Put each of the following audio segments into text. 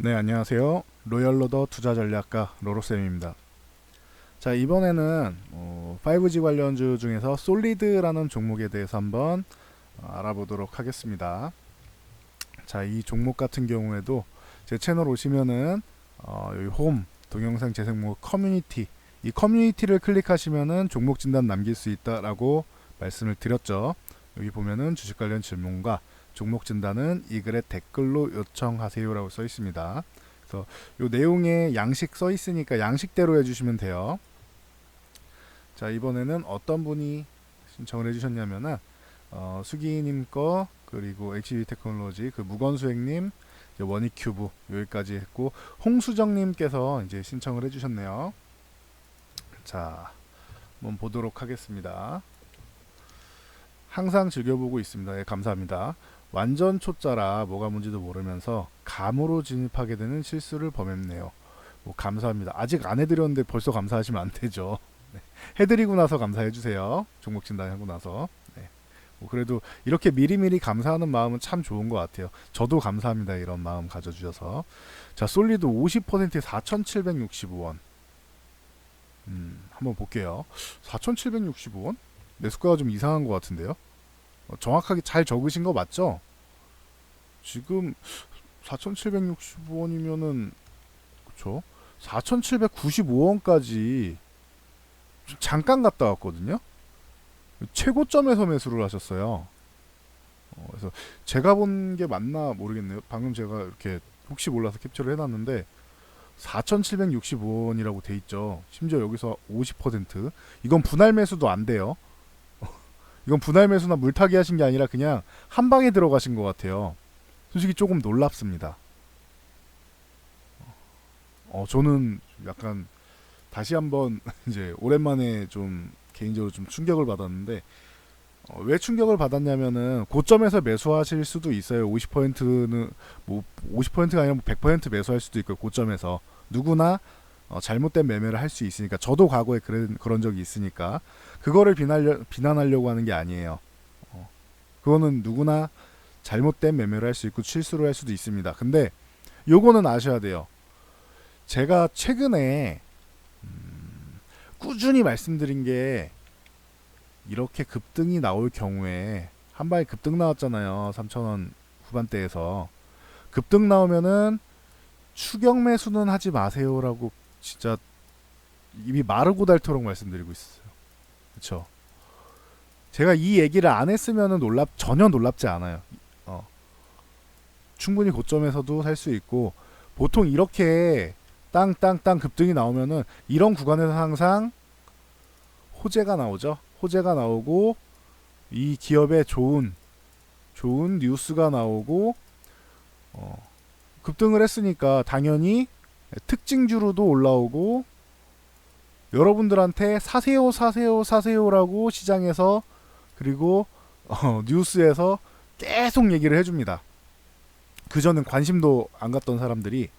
네, 안녕하세요. 로열로더 투자전략가 로로쌤입니다. 자, 이번에는 5G 관련주 중에서 솔리드라는 종목에 대해서 한번 알아보도록 하겠습니다. 자, 이 종목 같은 경우에도 제 채널 오시면은 여기 홈 동영상 재생목 커뮤니티, 이 커뮤니티를 클릭하시면은 종목 진단 남길 수 있다라고 말씀을 드렸죠. 여기 보면은 주식 관련 질문과 종목 진단은 이 글에 댓글로 요청하세요라고 써 있습니다. 그래서 요 내용에 양식 써 있으니까 양식대로 해주시면 돼요. 자, 이번에는 어떤 분이 신청을 해주셨냐면은 수기님 거, 그리고 HB 테크놀로지 그 무건수행님, 원익큐브 여기까지 했고, 홍수정님께서 이제 신청을 해주셨네요. 자, 한번 보도록 하겠습니다. 항상 즐겨보고 있습니다. 예, 감사합니다. 완전 초짜라 뭐가 뭔지도 모르면서 감으로 진입하게 되는 실수를 범했네요. 뭐 감사합니다. 아직 안 해드렸는데 벌써 감사하시면 안 되죠. 네. 해드리고 나서 감사해주세요. 종목 진단하고 나서. 네. 뭐 그래도 이렇게 미리미리 감사하는 마음은 참 좋은 것 같아요. 저도 감사합니다. 이런 마음 가져주셔서. 자, 솔리드 50%에 4,765원. 한번 볼게요. 4,765원? 매수가가 좀 이상한 것 같은데요. 정확하게 잘 적으신 거 맞죠? 지금 4,765원이면은 그쵸? 4,795원까지 잠깐 갔다 왔거든요. 최고점에서 매수를 하셨어요. 그래서 제가 본 게 맞나 모르겠네요. 방금 제가 이렇게 혹시 몰라서 캡처를 해놨는데 4,765원이라고 돼 있죠. 심지어 여기서 50%. 이건 분할 매수도 안 돼요. 이건 분할 매수나 물타기 하신 게 아니라 그냥 한 방에 들어가신 것 같아요. 솔직히 조금 놀랍습니다. 저는 약간 다시 한번 이제 오랜만에 좀 개인적으로 좀 충격을 받았는데, 왜 충격을 받았냐면은 고점에서 매수하실 수도 있어요. 50%는 뭐 50%가 아니라 100% 매수할 수도 있고요. 고점에서 누구나 잘못된 매매를 할 수 있으니까. 저도 과거에 그런 적이 있으니까 그거를 비난하려고 하는 게 아니에요. 그거는 누구나 잘못된 매매를 할 수 있고 실수를 할 수도 있습니다. 근데 요거는 아셔야 돼요. 제가 최근에 꾸준히 말씀드린 게, 이렇게 급등이 나올 경우에 한 방에 급등 나왔잖아요. 3,000원 후반대에서 급등 나오면은 추격 매수는 하지 마세요라고 진짜 입이 마르고 닳도록 말씀드리고 있어요. 그렇죠? 제가 이 얘기를 안 했으면은 전혀 놀랍지 않아요. 어, 충분히 고점에서도 살 수 있고, 보통 이렇게 땅땅땅 급등이 나오면은 이런 구간에서 항상 호재가 나오죠. 호재가 나오고 이 기업에 좋은 뉴스가 나오고, 급등을 했으니까 당연히 특징주로도 올라오고, 여러분들한테 사세요 사세요 사세요라고 시장에서, 그리고 뉴스에서 계속 얘기를 해줍니다. 그전엔 관심도 안 갔던 사람들이,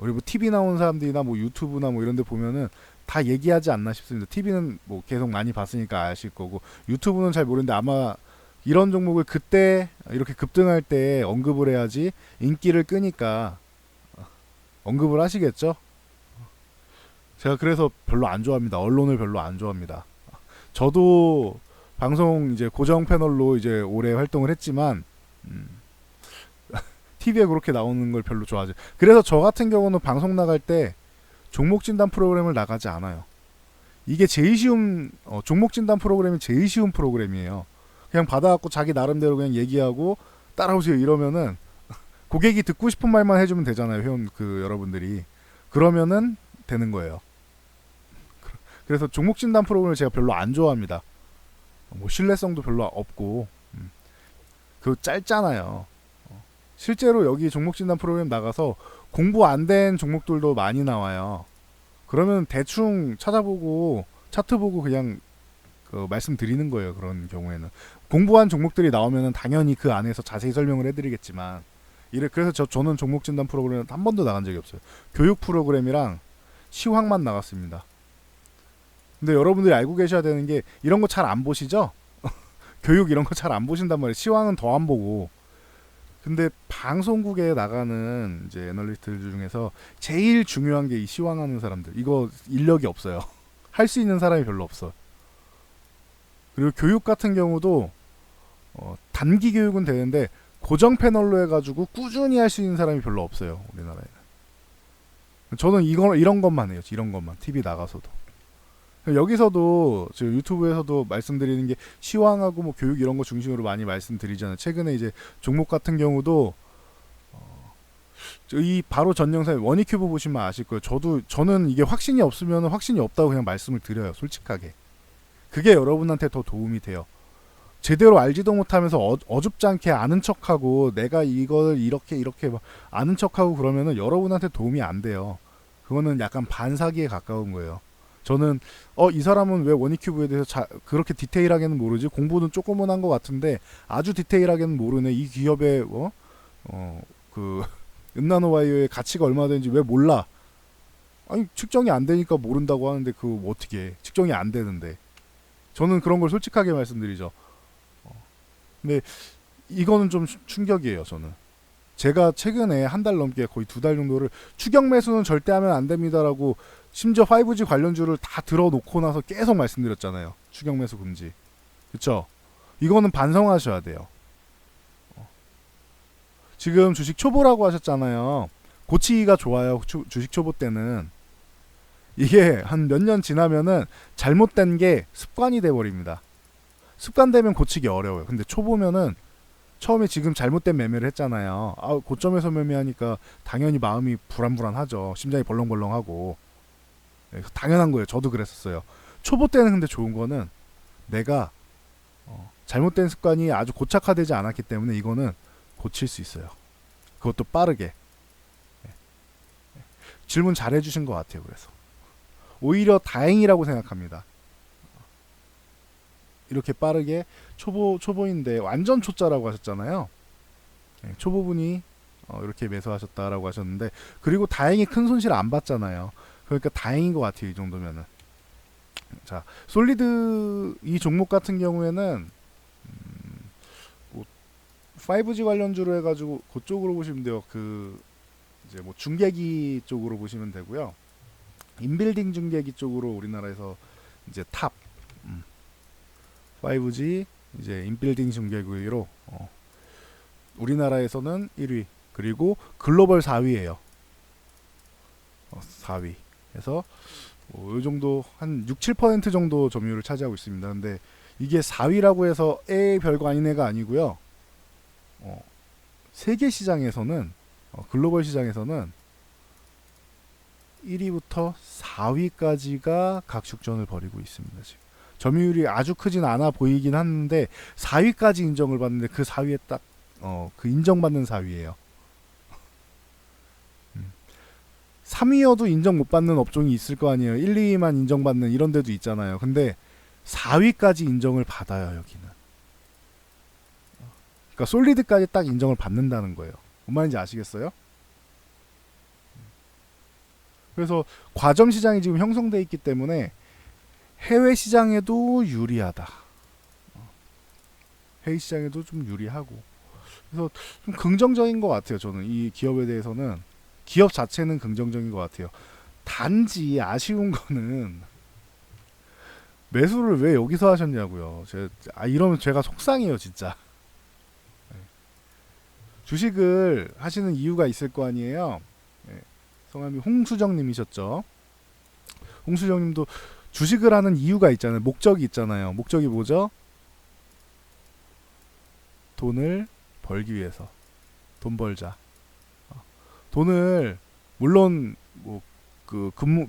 그리고 TV 나온 사람들이나 뭐 유튜브나 뭐 이런 데 보면은 다 얘기하지 않나 싶습니다. TV는 뭐 계속 많이 봤으니까 아실 거고, 유튜브는 잘 모르는데 아마 이런 종목을 그때 이렇게 급등할 때 언급을 해야지 인기를 끄니까 언급을 하시겠죠? 제가 그래서 별로 안 좋아합니다. 언론을 별로 안 좋아합니다. 저도 방송 이제 고정 패널로 이제 오래 활동을 했지만, TV에 그렇게 나오는 걸 별로 좋아하지. 그래서 저 같은 경우는 방송 나갈 때 종목 진단 프로그램을 나가지 않아요. 이게 제일 쉬운, 종목 진단 프로그램이 제일 쉬운 프로그램이에요. 그냥 받아갖고 자기 나름대로 그냥 얘기하고 따라오세요 이러면은 고객이 듣고 싶은 말만 해주면 되잖아요. 회원 여러분들이. 그러면은 되는 거예요. 그래서 종목 진단 프로그램을 제가 별로 안 좋아합니다. 뭐 신뢰성도 별로 없고, 그 짧잖아요. 실제로 여기 종목 진단 프로그램 나가서 공부 안 된 종목들도 많이 나와요. 그러면 대충 찾아보고 차트 보고 그냥 말씀드리는 거예요. 그런 경우에는 공부한 종목들이 나오면 당연히 그 안에서 자세히 설명을 해드리겠지만, 그래서 저는 종목 진단 프로그램 한 번도 나간 적이 없어요. 교육 프로그램이랑 시황만 나갔습니다. 근데 여러분들이 알고 계셔야 되는 게, 이런 거 잘 안 보시죠? 교육 이런 거 잘 안 보신단 말이에요. 시황은 더 안 보고. 근데 방송국에 나가는 이제 애널리스트들 중에서 제일 중요한 게 이 시황하는 사람들. 이거 인력이 없어요. 할 수 있는 사람이 별로 없어. 그리고 교육 같은 경우도 단기 교육은 되는데 고정 패널로 해가지고 꾸준히 할 수 있는 사람이 별로 없어요. 우리나라에는. 저는 이런 것만 해요. 이런 것만. TV 나가서도. 여기서도 저 유튜브에서도 말씀드리는 게 시황하고 뭐 교육 이런 거 중심으로 많이 말씀드리잖아요. 최근에 이제 종목 같은 경우도 이 바로 전 영상에 원익큐브 보시면 아실 거예요. 저는 이게 확신이 없으면 확신이 없다고 그냥 말씀을 드려요. 솔직하게. 그게 여러분한테 더 도움이 돼요. 제대로 알지도 못하면서 어줍지 않게 아는 척하고 내가 이걸 이렇게 막 아는 척하고 그러면은 여러분한테 도움이 안 돼요. 그거는 약간 반사기에 가까운 거예요. 저는 이 사람은 왜 원익큐브에 대해서 그렇게 디테일하게는 모르지? 공부는 조금은 한 것 같은데 아주 디테일하게는 모르네. 이 기업의 그 음나노와이어의 가치가 얼마나 되는지 왜 몰라? 아니 측정이 안 되니까 모른다고 하는데 그거 뭐 어떻게 해? 측정이 안 되는데. 저는 그런 걸 솔직하게 말씀드리죠. 근데 이거는 좀 충격이에요. 저는 제가 최근에 한 달 넘게 거의 2달 정도를 추격 매수는 절대 하면 안 됩니다라고 심지어 5G 관련주를 다 들어놓고 나서 계속 말씀드렸잖아요. 추격 매수 금지. 그쵸? 이거는 반성하셔야 돼요. 지금 주식 초보라고 하셨잖아요. 고치기가 좋아요. 주식 초보 때는. 이게 한 몇 년 지나면은 잘못된 게 습관이 돼버립니다. 습관되면 고치기 어려워요. 근데 초보면은 처음에 지금 잘못된 매매를 했잖아요. 고점에서 매매하니까 당연히 마음이 불안불안하죠. 심장이 벌렁벌렁하고. 당연한 거예요. 저도 그랬었어요. 초보 때는 근데 좋은 거는 내가 잘못된 습관이 아주 고착화되지 않았기 때문에 이거는 고칠 수 있어요. 그것도 빠르게. 질문 잘 해주신 것 같아요. 그래서 오히려 다행이라고 생각합니다. 이렇게 빠르게 초보인데 완전 초짜라고 하셨잖아요. 초보분이 이렇게 매수하셨다라고 하셨는데 그리고 다행히 큰 손실 안 봤잖아요. 그러니까 다행인 것 같아요. 이 정도면은. 자, 솔리드 이 종목 같은 경우에는 5G 관련주로 해가지고 그쪽으로 보시면 돼요. 이제 뭐 중계기 쪽으로 보시면 되고요. 인빌딩 중계기 쪽으로 우리나라에서 이제 탑 5G 이제 인빌딩 중계기로 우리나라에서는 1위 그리고 글로벌 4위예요. 4위. 그래서 이 정도 한 6, 7% 정도 점유율을 차지하고 있습니다. 근데 이게 4위라고 해서 별거 아닌 애가 아니고요. 세계 시장에서는 글로벌 시장에서는 1위부터 4위까지가 각축전을 벌이고 있습니다. 지금 점유율이 아주 크진 않아 보이긴 하는데 4위까지 인정을 받는데 그 4위에 딱 그 인정받는 4위예요. 3위여도 인정 못 받는 업종이 있을 거 아니에요. 1, 2위만 인정받는 이런 데도 있잖아요. 근데 4위까지 인정을 받아요. 여기는. 그러니까 솔리드까지 딱 인정을 받는다는 거예요. 뭔 말인지 아시겠어요? 그래서 과점 시장이 지금 형성돼 있기 때문에 해외 시장에도 유리하다. 해외 시장에도 좀 유리하고. 그래서 좀 긍정적인 것 같아요. 저는 이 기업에 대해서는 기업 자체는 긍정적인 것 같아요. 단지 아쉬운 거는 매수를 왜 여기서 하셨냐고요. 이러면 제가 속상해요, 진짜. 주식을 하시는 이유가 있을 거 아니에요. 성함이 홍수정님이셨죠. 홍수정님도 주식을 하는 이유가 있잖아요. 목적이 있잖아요. 목적이 뭐죠? 돈을 벌기 위해서. 돈 벌자. 돈을 물론 뭐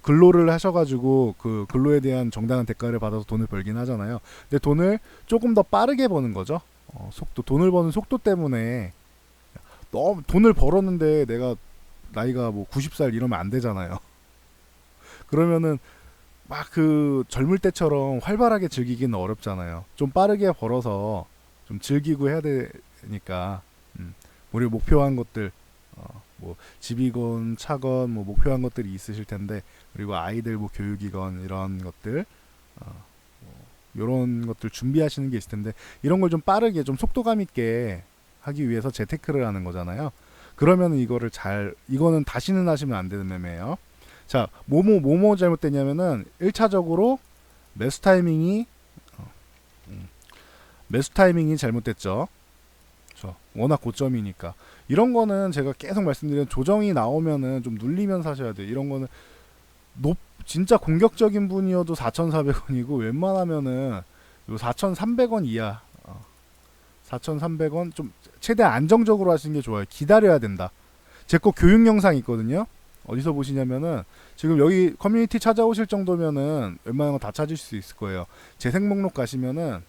근로를 하셔가지고 그 근로에 대한 정당한 대가를 받아서 돈을 벌긴 하잖아요. 근데 돈을 조금 더 빠르게 버는 거죠. 돈을 버는 속도 때문에 너무 돈을 벌었는데 내가 나이가 뭐 90살 이러면 안 되잖아요. 그러면은 막 젊을 때처럼 활발하게 즐기기는 어렵잖아요. 좀 빠르게 벌어서 좀 즐기고 해야 되니까 우리 목표한 것들 뭐 집이건 차건 뭐 목표한 것들이 있으실 텐데 그리고 아이들 뭐 교육이건 이런 것들 이런 것들 준비하시는 게 있을 텐데 이런 걸 좀 빠르게 좀 속도감 있게 하기 위해서 재테크를 하는 거잖아요. 그러면 이거는 다시는 하시면 안 되는 매매예요. 자, 뭐뭐 잘못됐냐면은 1차적으로 매수 타이밍이 잘못됐죠. 워낙 고점이니까. 이런 거는 제가 계속 말씀드린, 조정이 나오면은 좀 눌리면 사셔야 돼요. 이런 거는 진짜 공격적인 분이어도 4,400원이고 웬만하면은 요 4,300원 이하, 4,300원 좀 최대한 안정적으로 하시는 게 좋아요. 기다려야 된다. 제 거 교육 영상 있거든요. 어디서 보시냐면은 지금 여기 커뮤니티 찾아오실 정도면은 웬만한 거 다 찾으실 수 있을 거예요. 재생 목록 가시면은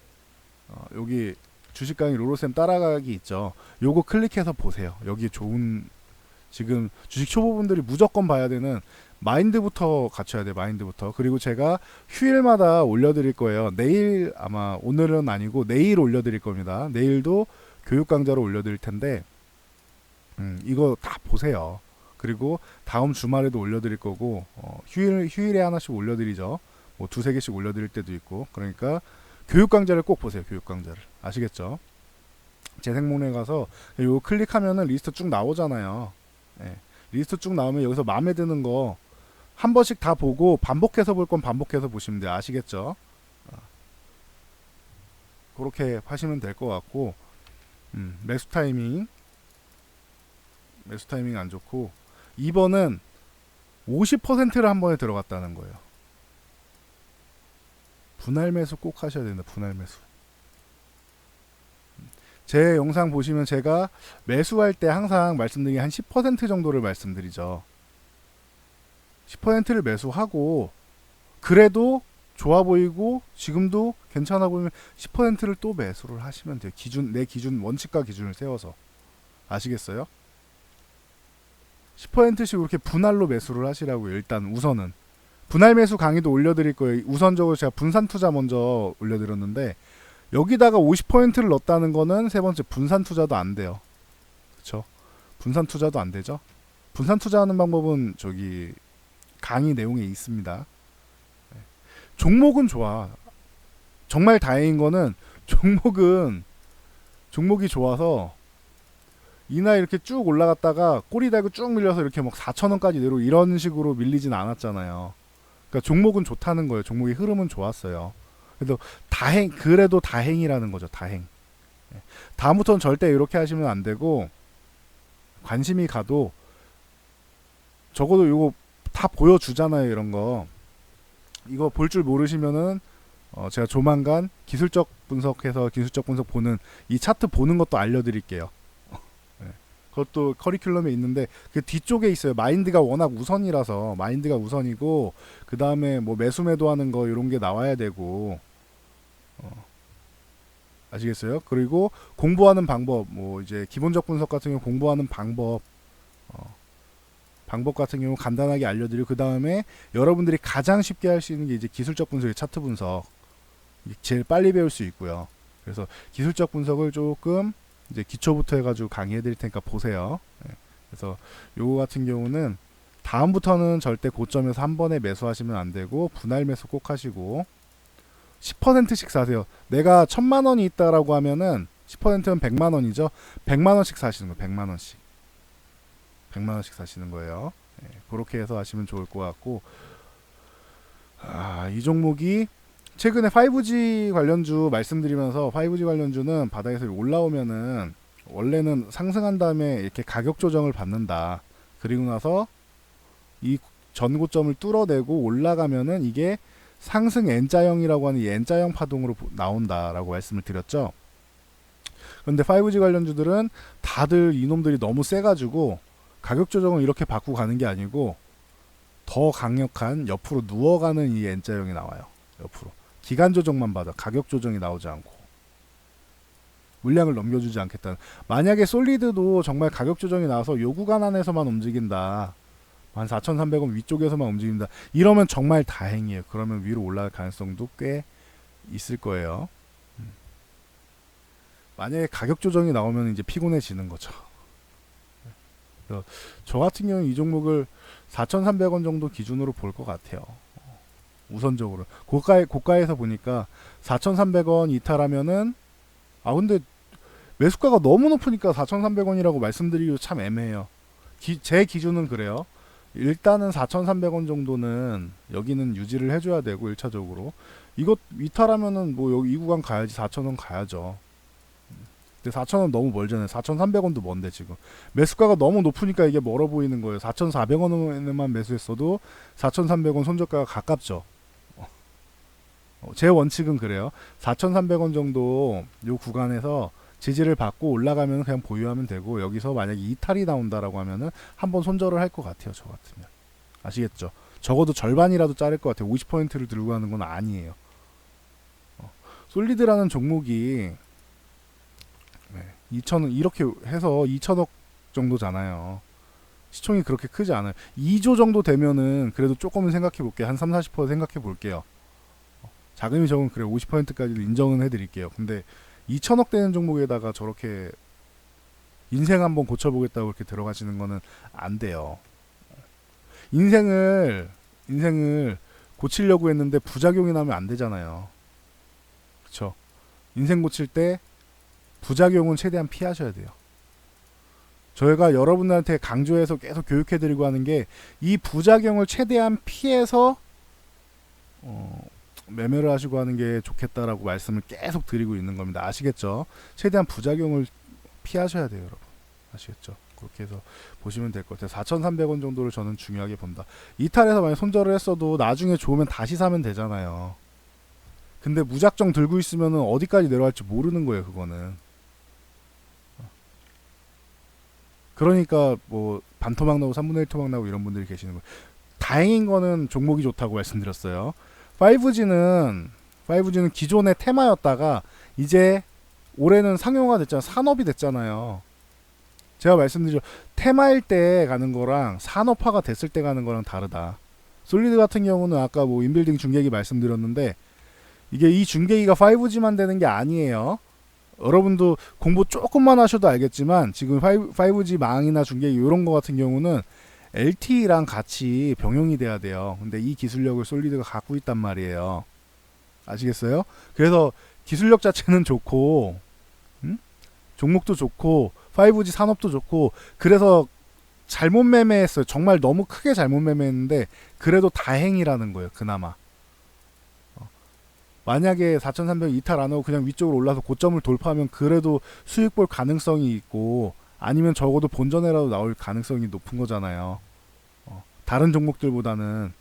여기 주식 강의 로로쌤 따라가기 있죠. 요거 클릭해서 보세요. 여기 좋은, 지금 주식 초보분들이 무조건 봐야 되는 마인드부터 갖춰야 돼. 마인드부터. 그리고 제가 휴일마다 올려드릴 거예요. 내일, 아마 오늘은 아니고 내일 올려드릴 겁니다. 내일도 교육 강좌로 올려드릴 텐데 이거 다 보세요. 그리고 다음 주말에도 올려드릴 거고, 휴일에 하나씩 올려드리죠. 뭐 두세 개씩 올려드릴 때도 있고. 그러니까 교육 강좌를 꼭 보세요. 교육 강좌를. 아시겠죠? 재생목록에 가서 이거 클릭하면은 리스트 쭉 나오잖아요. 예. 리스트 쭉 나오면 여기서 마음에 드는 거 한 번씩 다 보고, 반복해서 볼 건 반복해서 보시면 돼요. 아시겠죠? 그렇게 하시면 될 것 같고, 매수 타이밍 안 좋고, 2번은 50%를 한 번에 들어갔다는 거예요. 분할 매수 꼭 하셔야 된다. 분할 매수. 제 영상 보시면 제가 매수할 때 항상 말씀드린 게 한 10% 정도를 말씀드리죠. 10%를 매수하고, 그래도 좋아 보이고 지금도 괜찮아 보이면 10%를 또 매수를 하시면 돼요. 내 기준, 원칙과 기준을 세워서. 아시겠어요? 10%씩 이렇게 분할로 매수를 하시라고요. 일단 우선은 분할 매수 강의도 올려드릴 거예요. 우선적으로 제가 분산 투자 먼저 올려드렸는데, 여기다가 50%를 넣었다는 거는 세 번째 분산 투자도 안 돼요. 그쵸? 분산 투자도 안 되죠. 분산 투자하는 방법은 저기 강의 내용에 있습니다. 종목은 좋아. 정말 다행인 거는 종목이 좋아서 이날 이렇게 쭉 올라갔다가 꼬리 달고 쭉 밀려서 이렇게 막 4,000원까지 내려 이런 식으로 밀리진 않았잖아요. 그러니까 종목은 좋다는 거예요. 종목의 흐름은 좋았어요. 그래도 다행이라는 거죠. 다행. 다음부터는 절대 이렇게 하시면 안 되고, 관심이 가도 적어도 이거 다 보여주잖아요. 이런 거. 이거 볼 줄 모르시면은 제가 조만간 기술적 분석 보는, 이 차트 보는 것도 알려드릴게요. 그것도 커리큘럼에 있는데 그 뒤쪽에 있어요. 마인드가 워낙 우선이라서, 마인드가 우선이고, 그 다음에 뭐 매수 매도하는 거 이런 게 나와야 되고, 아시겠어요? 그리고 공부하는 방법, 뭐 이제 기본적 분석 같은 경우 공부하는 방법 같은 경우 간단하게 알려드리고, 그 다음에 여러분들이 가장 쉽게 할 수 있는 게 이제 기술적 분석의 차트 분석, 제일 빨리 배울 수 있고요. 그래서 기술적 분석을 조금 이제 기초부터 해가지고 강의해 드릴 테니까 보세요. 그래서 요거 같은 경우는 다음부터는 절대 고점에서 한 번에 매수하시면 안 되고, 분할 매수 꼭 하시고, 10%씩 사세요. 내가 1,000만원이 있다라고 하면은 10%는 100만원이죠. 100만원씩 사시는 거예요. 100만원씩. 100만원씩 사시는 거예요. 그렇게 해서 하시면 좋을 것 같고, 이 종목이 최근에 5G 관련주 말씀드리면서, 5G 관련주는 바닥에서 올라오면은 원래는 상승한 다음에 이렇게 가격 조정을 받는다. 그리고 나서 이 전고점을 뚫어내고 올라가면은 이게 상승 N자형이라고 하는 이 N자형 파동으로 나온다라고 말씀을 드렸죠. 그런데 5G 관련주들은 다들 이놈들이 너무 세가지고 가격 조정을 이렇게 받고 가는 게 아니고, 더 강력한 옆으로 누워가는 이 N자형이 나와요. 옆으로. 기간 조정만 받아. 가격 조정이 나오지 않고. 물량을 넘겨주지 않겠다는. 만약에 솔리드도 정말 가격 조정이 나와서 요 구간 안에서만 움직인다, 한 4,300원 위쪽에서만 움직인다, 이러면 정말 다행이에요. 그러면 위로 올라갈 가능성도 꽤 있을 거예요. 만약에 가격 조정이 나오면 이제 피곤해지는 거죠. 그래서 저 같은 경우는 이 종목을 4,300원 정도 기준으로 볼 것 같아요. 우선적으로 고가에서 보니까 4,300원 이탈하면은, 근데 매수가가 너무 높으니까 4,300원이라고 말씀드리기도 참 애매해요. 제 기준은 그래요. 일단은 4,300원 정도는 여기는 유지를 해줘야 되고 1차적으로 이것 위탈하면은 뭐 여기 이 구간 가야지 4,000원 가야죠. 근데 4,000원 너무 멀잖아요. 4,300원도 먼데 지금 매수가가 너무 높으니까 이게 멀어 보이는 거예요. 4,400원에만 매수했어도 4,300원 손절가가 가깝죠. 제 원칙은 그래요. 4,300원 정도 요 구간에서 지지를 받고 올라가면 그냥 보유하면 되고 여기서 만약에 이탈이 나온다라고 하면은 한번 손절을 할 것 같아요. 저 같으면. 아시겠죠? 적어도 절반이라도 자를 것 같아요. 50%를 들고 가는 건 아니에요. 솔리드라는 종목이 2천원 이렇게 해서 2천억 정도잖아요. 시총이 그렇게 크지 않아요. 2조 정도 되면은 그래도 조금은 생각해 볼게요. 한 3-40% 생각해 볼게요. 자금이 적으면 그래 50%까지도 인정은 해드릴게요. 근데 2천억 되는 종목에다가 저렇게 인생 한번 고쳐보겠다고 이렇게 들어가시는 거는 안 돼요. 인생을 고치려고 했는데 부작용이 나면 안 되잖아요. 그쵸? 인생 고칠 때 부작용은 최대한 피하셔야 돼요. 저희가 여러분들한테 강조해서 계속 교육해드리고 하는 게 이 부작용을 최대한 피해서 매매를 하시고 하는 게 좋겠다라고 말씀을 계속 드리고 있는 겁니다. 아시겠죠? 최대한 부작용을 피하셔야 돼요, 여러분. 아시겠죠? 그렇게 해서 보시면 될 것 같아요. 4,300원 정도를 저는 중요하게 본다. 이탈해서 만약 손절을 했어도 나중에 좋으면 다시 사면 되잖아요. 근데 무작정 들고 있으면은 어디까지 내려갈지 모르는 거예요, 그거는. 그러니까 뭐 반토막 나고 3분의 1 토막 나고 이런 분들이 계시는 거예요. 다행인 거는 종목이 좋다고 말씀드렸어요. 5G는 기존의 테마였다가 이제 올해는 상용화 됐잖아요. 산업이 됐잖아요. 제가 말씀드리죠. 테마일 때 가는 거랑 산업화가 됐을 때 가는 거랑 다르다. 솔리드 같은 경우는 아까 뭐 인빌딩 중계기 말씀드렸는데 이게 이 중계기가 5G만 되는 게 아니에요. 여러분도 공부 조금만 하셔도 알겠지만 지금 5G 망이나 중계기 이런 거 같은 경우는 LTE랑 같이 병용이 돼야 돼요. 근데 이 기술력을 솔리드가 갖고 있단 말이에요. 아시겠어요? 그래서 기술력 자체는 좋고 종목도 좋고 5G 산업도 좋고 그래서 잘못 매매했어요. 정말 너무 크게 잘못 매매했는데 그래도 다행이라는 거예요. 그나마. 만약에 4,300 이탈 안 하고 그냥 위쪽으로 올라서 고점을 돌파하면 그래도 수익 볼 가능성이 있고 아니면 적어도 본전에라도 나올 가능성이 높은 거잖아요. 다른 종목들보다는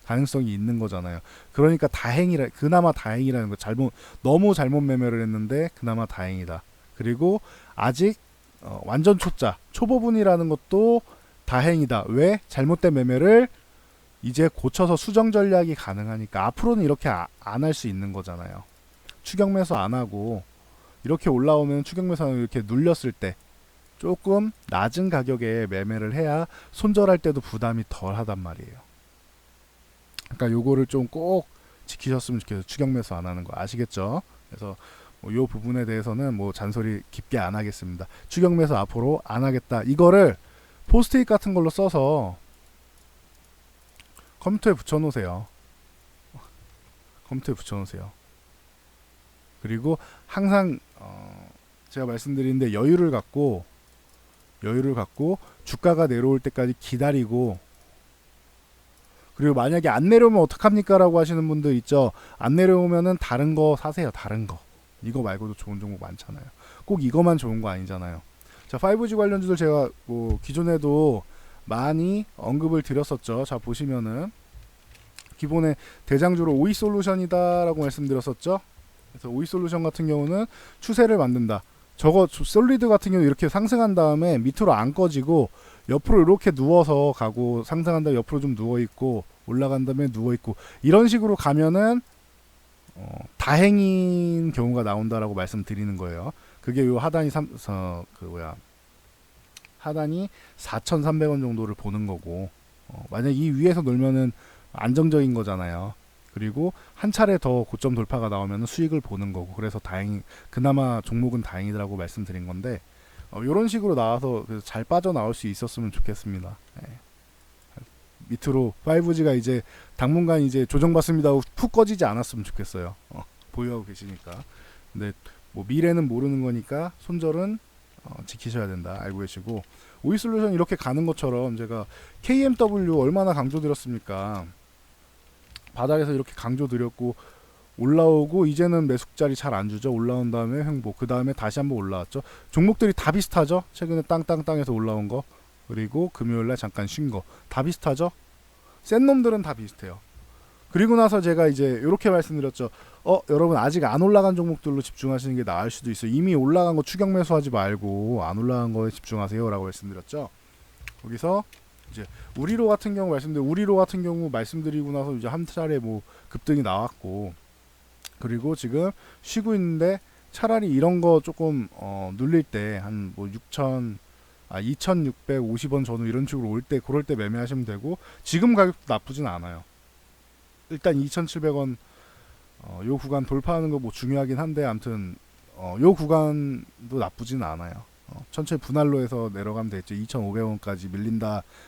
가능성이 있는 거잖아요. 그러니까 그나마 다행이라는 거. 너무 잘못 매매를 했는데 그나마 다행이다. 그리고 아직 완전 초보분이라는 것도 다행이다. 왜? 잘못된 매매를 이제 고쳐서 수정 전략이 가능하니까 앞으로는 이렇게 안 할 수 있는 거잖아요. 추격 매수 안 하고 이렇게 올라오면 추격 매수하면 이렇게 눌렸을 때 조금 낮은 가격에 매매를 해야 손절할 때도 부담이 덜 하단 말이에요. 그러니까 요거를 좀 꼭 지키셨으면 좋겠어요. 추격 매수 안 하는 거 아시겠죠? 그래서 요 부분에 대해서는 뭐 잔소리 깊게 안 하겠습니다. 추격 매수 앞으로 안 하겠다. 이거를 포스트잇 같은 걸로 써서 컴퓨터에 붙여놓으세요. 그리고 항상 제가 말씀드리는데 여유를 갖고 주가가 내려올 때까지 기다리고 그리고 만약에 안 내려오면 어떡합니까? 라고 하시는 분들 있죠. 안 내려오면은 다른 거 사세요. 다른 거. 이거 말고도 좋은 종목 많잖아요. 꼭 이거만 좋은 거 아니잖아요. 자, 5G 관련주들 제가 뭐 기존에도 많이 언급을 드렸었죠. 자, 보시면은 기본에 대장주로 오이솔루션이다 라고 말씀드렸었죠. 그래서 오이솔루션 같은 경우는 추세를 만든다. 저거 솔리드 같은 경우 이렇게 상승한 다음에 밑으로 안 꺼지고 옆으로 이렇게 누워서 가고 상승한 다음에 옆으로 좀 누워있고 올라간 다음에 누워있고 이런 식으로 가면은 다행인 경우가 나온다라고 말씀드리는 거예요. 그게 요 하단이 하단이 4,300원 정도를 보는 거고 만약 이 위에서 놀면은 안정적인 거잖아요. 그리고 한 차례 더 고점 돌파가 나오면 수익을 보는 거고 그래서 그나마 종목은 다행이라고 말씀드린 건데 이런 식으로 나와서 잘 빠져나올 수 있었으면 좋겠습니다. 네. 밑으로 5G가 이제 당분간 이제 조정받습니다 하고 푹 꺼지지 않았으면 좋겠어요. 보유하고 계시니까 근데 뭐 미래는 모르는 거니까 손절은 지키셔야 된다 알고 계시고, 오이솔루션 이렇게 가는 것처럼 제가 KMW 얼마나 강조드렸습니까? 바닥에서 이렇게 강조드렸고 올라오고 이제는 매수자리 잘 안 주죠. 올라온 다음에 횡보, 그 다음에 다시 한번 올라왔죠. 종목들이 다 비슷하죠. 최근에 땅땅땅에서 올라온 거, 그리고 금요일날 잠깐 쉰 거 다 비슷하죠. 센 놈들은 다 비슷해요. 그리고 나서 제가 이제 이렇게 말씀드렸죠. 여러분 아직 안 올라간 종목들로 집중하시는 게 나을 수도 있어요. 이미 올라간 거 추격 매수하지 말고 안 올라간 거에 집중하세요라고 말씀드렸죠. 거기서 이제 우리로 같은 경우 우리로 같은 경우 말씀드리고 나서 이제 한 차례 뭐 급등이 나왔고, 그리고 지금 쉬고 있는데 차라리 이런 거 조금 눌릴 때 한 뭐 2650원 전후 이런 식으로 올 때, 그럴 때 매매하시면 되고, 지금 가격도 나쁘진 않아요. 일단 2700원 요 구간 돌파하는 거 뭐 중요하긴 한데, 아무튼 요 구간도 나쁘진 않아요. 천천히 분할로 해서 내려가면 되겠죠. 2,500원까지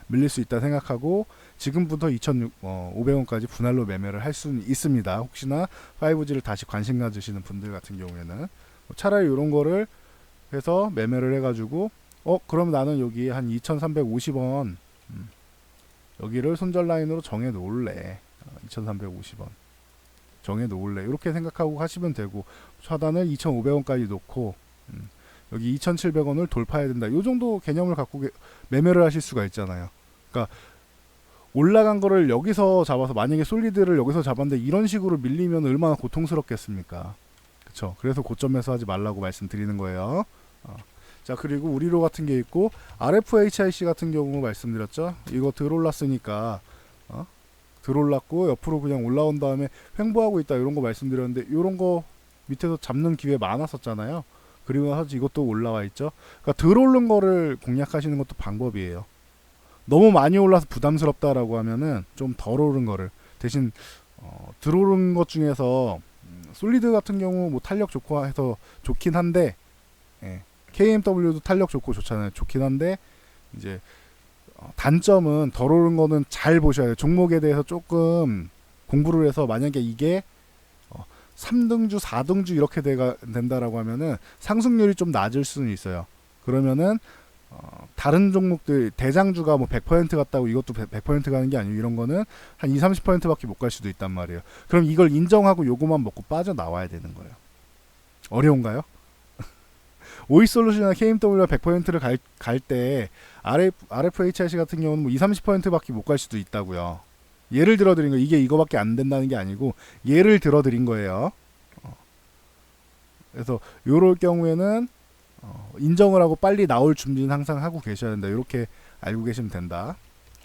밀릴 수 있다 생각하고 지금부터 2,500원까지 분할로 매매를 할 수는 있습니다. 혹시나 5G를 다시 관심 가지시는 분들 같은 경우에는 차라리 이런 거를 해서 매매를 해가지고 그럼 나는 여기 한 2,350원 여기를 손절 라인으로 정해 놓을래. 2,350원 정해 놓을래. 이렇게 생각하고 하시면 되고, 차단을 2,500원까지 놓고 여기 2,700원을 돌파해야 된다. 이 정도 개념을 갖고 매매를 하실 수가 있잖아요. 그러니까 올라간 거를 여기서 잡아서, 만약에 솔리드를 여기서 잡았는데 이런 식으로 밀리면 얼마나 고통스럽겠습니까? 그쵸? 그래서 고점에서 하지 말라고 말씀드리는 거예요. 자, 그리고 우리로 같은 게 있고, RFHIC 같은 경우 말씀드렸죠. 이거 들어올랐으니까 들어올랐고 옆으로 그냥 올라온 다음에 횡보하고 있다, 이런 거 말씀드렸는데, 이런 거 밑에서 잡는 기회 많았었잖아요. 그리고 나서 이것도 올라와 있죠. 그러니까 들어오른 거를 공략하시는 것도 방법이에요. 너무 많이 올라서 부담스럽다라고 하면은 좀 덜 오른 거를, 대신 들어오른 것 중에서 솔리드 같은 경우 뭐 탄력 좋고 해서 좋긴 한데, KMW도 탄력 좋고 좋잖아요. 좋긴 한데 이제 단점은 덜 오른 거는 잘 보셔야 돼요. 종목에 대해서 조금 공부를 해서, 만약에 이게 3등주, 4등주 이렇게 된다라고 하면은 상승률이 좀 낮을 수는 있어요. 그러면은 다른 종목들 대장주가 뭐 100% 갔다고 이것도 100% 가는 게 아니고, 이런 거는 한 2, 30%밖에 못 갈 수도 있단 말이에요. 그럼 이걸 인정하고 요거만 먹고 빠져나와야 되는 거예요. 어려운가요? 오이솔루션이나 KMW가 100%를 갈 때 RFHIC 같은 경우는 뭐 2, 30%밖에 못 갈 수도 있다고요. 예를 들어 드린 거, 이게 이거밖에 안 된다는 게 아니고 예를 들어 드린 거예요. 그래서 요럴 경우에는 인정을 하고 빨리 나올 준비는 항상 하고 계셔야 된다. 이렇게 알고 계시면 된다.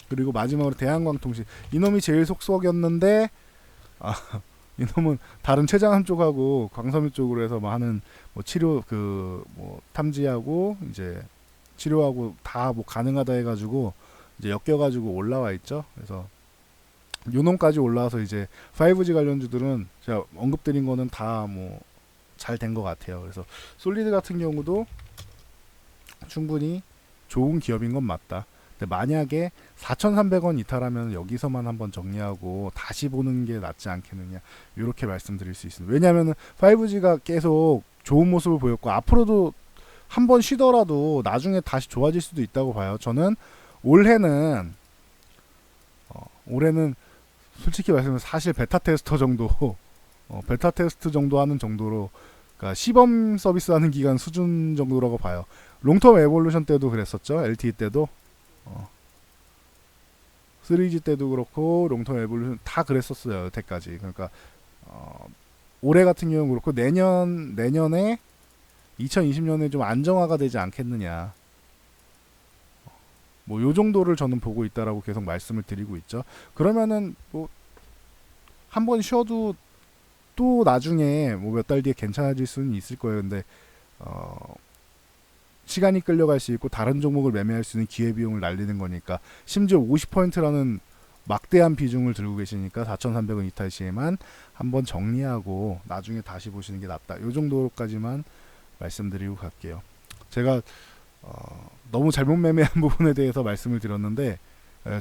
그리고 마지막으로 대한광통신, 이놈이 제일 속속이었는데 이놈은 다른 췌장암 쪽하고 광섬유 쪽으로 해서 뭐 하는 뭐 치료 뭐 탐지하고 이제 치료하고 다 뭐 가능하다 해가지고 이제 엮여가지고 올라와 있죠. 그래서 요놈까지 올라와서 이제 5G 관련주들은 제가 언급드린 거는 다 뭐 잘 된 것 같아요. 그래서 솔리드 같은 경우도 충분히 좋은 기업인 건 맞다. 근데 만약에 4,300원 이탈하면 여기서만 한번 정리하고 다시 보는 게 낫지 않겠느냐, 이렇게 말씀드릴 수 있습니다. 왜냐하면 5G가 계속 좋은 모습을 보였고 앞으로도 한번 쉬더라도 나중에 다시 좋아질 수도 있다고 봐요. 저는 올해는 솔직히 말씀드리면 사실 베타 테스터 정도 베타 테스트 정도 하는 정도로, 그러니까 시범 서비스 하는 기간 수준 정도라고 봐요. 롱텀 에볼루션 때도 그랬었죠. LTE 때도 3G 때도 그렇고 롱텀 에볼루션 다 그랬었어요. 여태까지. 그러니까 올해 같은 경우는 그렇고 내년에 2020년에 좀 안정화가 되지 않겠느냐, 뭐 요 정도를 저는 보고 있다라고 계속 말씀을 드리고 있죠. 그러면은 뭐 한번 쉬어도 또 나중에 뭐 몇 달 뒤에 괜찮아질 수는 있을 거예요. 근데 시간이 끌려갈 수 있고 다른 종목을 매매할 수 있는 기회비용을 날리는 거니까, 심지어 50%라는 막대한 비중을 들고 계시니까 4,300원 이탈 시에만 한번 정리하고 나중에 다시 보시는 게 낫다. 요 정도까지만 말씀드리고 갈게요. 제가 너무 잘못 매매한 부분에 대해서 말씀을 드렸는데,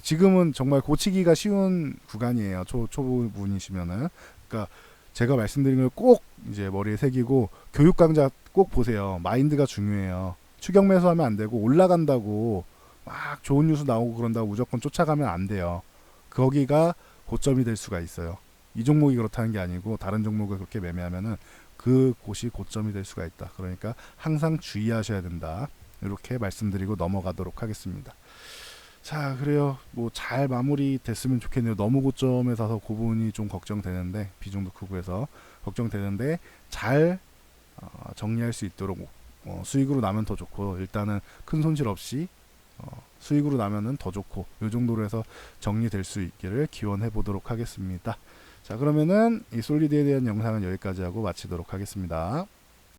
지금은 정말 고치기가 쉬운 구간이에요. 초보분이시면은. 그러니까 제가 말씀드린 걸 꼭 이제 머리에 새기고 교육 강좌 꼭 보세요. 마인드가 중요해요. 추격 매수하면 안 되고 올라간다고 막 좋은 뉴스 나오고 그런다고 무조건 쫓아가면 안 돼요. 거기가 고점이 될 수가 있어요. 이 종목이 그렇다는 게 아니고 다른 종목을 그렇게 매매하면은 그 곳이 고점이 될 수가 있다. 그러니까 항상 주의하셔야 된다. 이렇게 말씀드리고 넘어가도록 하겠습니다. 자, 그래요. 뭐 잘 마무리 됐으면 좋겠네요. 너무 고점에 사서 그 부분이 좀 걱정되는데, 비중도 크고 해서 걱정되는데 잘 정리할 수 있도록 수익으로 나면 더 좋고, 일단은 큰 손실 없이 수익으로 나면은 더 좋고, 이 정도로 해서 정리될 수 있기를 기원해 보도록 하겠습니다. 자, 그러면은 이 솔리드에 대한 영상은 여기까지 하고 마치도록 하겠습니다.